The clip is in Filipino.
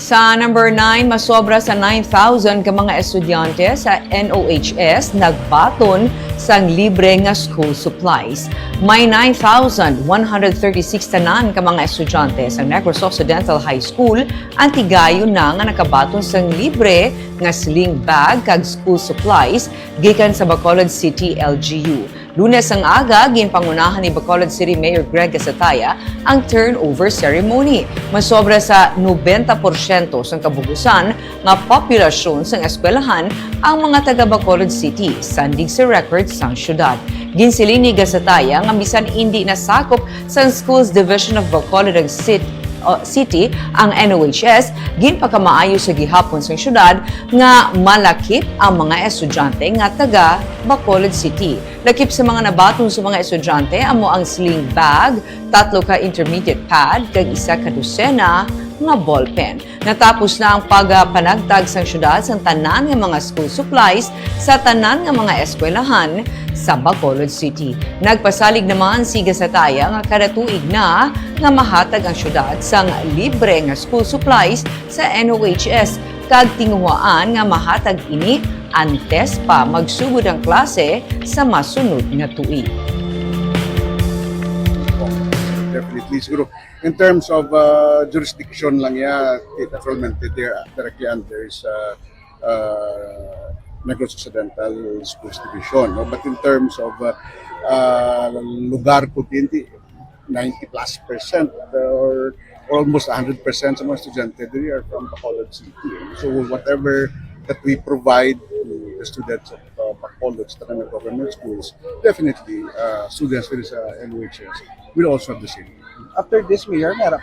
Sa number 9, masobra sa 9,000 ka mga estudyante sa NOHS nagbaton sang libre nga school supplies. May 9,136 tanan ka mga estudyante sa Negros Occidental High School ang tigayon na nga nakabaton sang libre nga sling bag kag school supplies gikan sa Bacolod City LGU. Lunes ang aga, ginpangunahan ni Bacolod City Mayor Greg Gasataya ang turnover ceremony. Masobra sa 90% sa kabugusan nga populasyon sa eskwelahan ang mga taga Bacolod City, sandig sa record sang syudad. Ginsiling ni Gasataya nga bisan hindi nasakop sa Schools Division of Bacolod City ang NOHS, ginpakamaayo sa gihapon sa syudad nga malakip ang mga estudyante nga taga Bacolod City. Lakip sa mga nabaton sa mga estudyante amo ang sling bag, 3 ka intermediate pad kag 1 ka dosena nga ballpen. Natapos na ang pagpanagtag sa syudad sa tanan nga mga school supplies sa tanan nga mga eskwelahan sa Bacolod City. Nagpasalig naman si Gasataya nga kada tuig na nga mahatag ang syudad sang libre nga school supplies sa NOHS kag tinguhaan nga mahatag ini antes pa magsugod ang klase sa masunod nga tuig. Definitely, siguro in terms of jurisdiction lang enrollment there directly under is Negros Occidental Schools Division, no? But in terms of lugar po 90+% or almost 100% sa mga estudyante they are from Bacolod City. So whatever that we provide to the students of Bacolod government schools, definitely students with NOHS will also have the same. After this, Mayor, meron